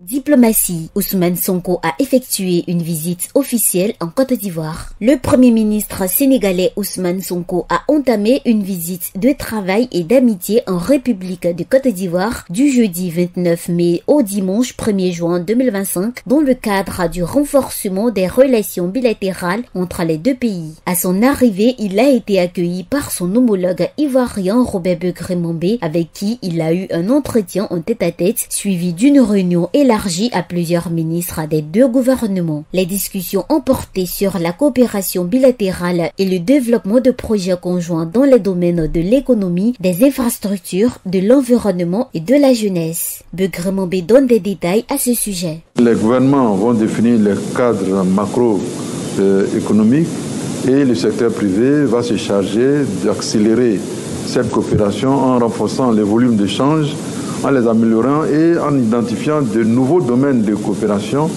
Diplomatie. Ousmane Sonko a effectué une visite officielle en Côte d'Ivoire. Le Premier ministre sénégalais Ousmane Sonko a entamé une visite de travail et d'amitié en République de Côte d'Ivoire du jeudi 29 mai au dimanche 1er juin 2025 dans le cadre du renforcement des relations bilatérales entre les deux pays. À son arrivée, il a été accueilli par son homologue ivoirien Robert Begré-Mambé avec qui il a eu un entretien en tête-à-tête suivi d'une réunion élargie à plusieurs ministres des deux gouvernements. Les discussions ont porté sur la coopération bilatérale et le développement de projets conjoints dans les domaines de l'économie, des infrastructures, de l'environnement et de la jeunesse. Begré-Mambé donne des détails à ce sujet. Les gouvernements vont définir le cadre macroéconomique et le secteur privé va se charger d'accélérer cette coopération en renforçant les volumes d'échanges, en les améliorant et en identifiant de nouveaux domaines de coopération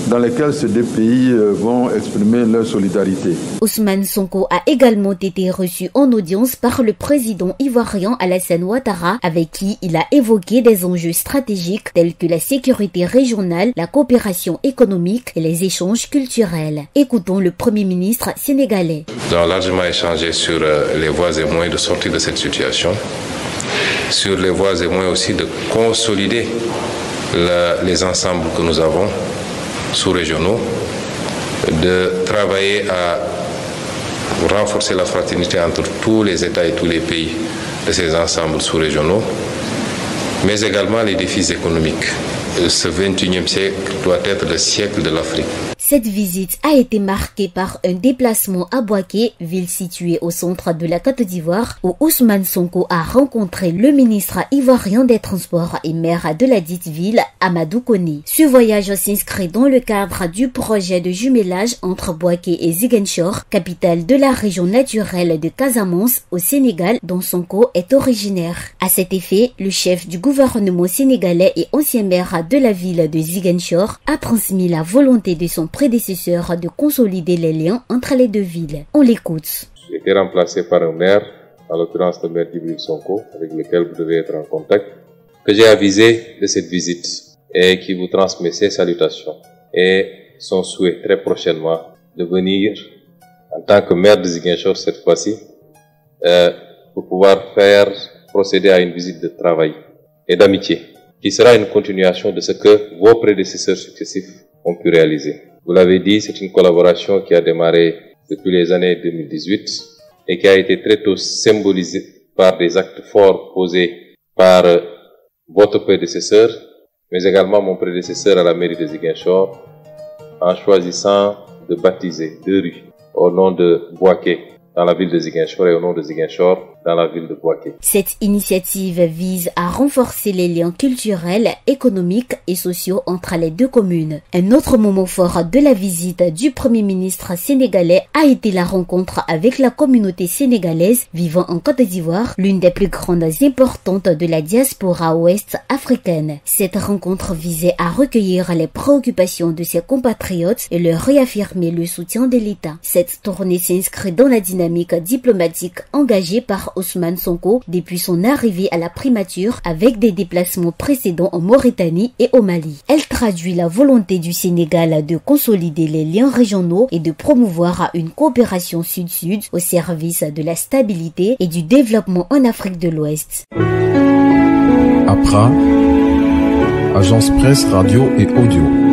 dans lesquels ces deux pays vont exprimer leur solidarité. Ousmane Sonko a également été reçu en audience par le président ivoirien Alassane Ouattara avec qui il a évoqué des enjeux stratégiques tels que la sécurité régionale, la coopération économique et les échanges culturels. Écoutons le Premier ministre sénégalais. Nous avons largement échangé sur les voies et moyens de sortir de cette situation, sur les voies et moyens aussi de consolider les ensembles que nous avons sous-régionaux, de travailler à renforcer la fraternité entre tous les États et tous les pays de ces ensembles sous-régionaux, mais également les défis économiques. Ce 21e siècle doit être le siècle de l'Afrique. Cette visite a été marquée par un déplacement à Bouaké, ville située au centre de la Côte d'Ivoire, où Ousmane Sonko a rencontré le ministre ivoirien des Transports et maire de la dite ville, Amadou Koné. Ce voyage s'inscrit dans le cadre du projet de jumelage entre Bouaké et Ziguinchor, capitale de la région naturelle de Casamance au Sénégal, dont Sonko est originaire. À cet effet, le chef du gouvernement sénégalais et ancien maire de la ville de Ziguinchor a transmis la volonté de son prédécesseur de consolider les liens entre les deux villes. On l'écoute. J'ai été remplacé par un maire, en l'occurrence le maire Djibril Sonko, avec lequel vous devez être en contact, que j'ai avisé de cette visite et qui vous transmet ses salutations et son souhait très prochainement de venir en tant que maire de Ziguinchor cette fois-ci pour pouvoir procéder à une visite de travail et d'amitié qui sera une continuation de ce que vos prédécesseurs successifs ont pu réaliser. Vous l'avez dit, c'est une collaboration qui a démarré depuis les années 2018 et qui a été très tôt symbolisée par des actes forts posés par votre prédécesseur, mais également mon prédécesseur à la mairie de Ziguinchor, en choisissant de baptiser deux rues au nom de Bouaké dans la ville de Ziguinchor et au nom de Ziguinchor dans la ville de Bouaké. Cette initiative vise à renforcer les liens culturels, économiques et sociaux entre les deux communes. Un autre moment fort de la visite du Premier ministre sénégalais a été la rencontre avec la communauté sénégalaise vivant en Côte d'Ivoire, l'une des plus grandes et importantes de la diaspora ouest africaine. Cette rencontre visait à recueillir les préoccupations de ses compatriotes et leur réaffirmer le soutien de l'État. Cette tournée s'inscrit dans la dynamique diplomatique engagée par Ousmane Sonko depuis son arrivée à la primature avec des déplacements précédents en Mauritanie et au Mali. Elle traduit la volonté du Sénégal de consolider les liens régionaux et de promouvoir une coopération sud-sud au service de la stabilité et du développement en Afrique de l'Ouest. APRA, Agence Presse, Radio et Audio.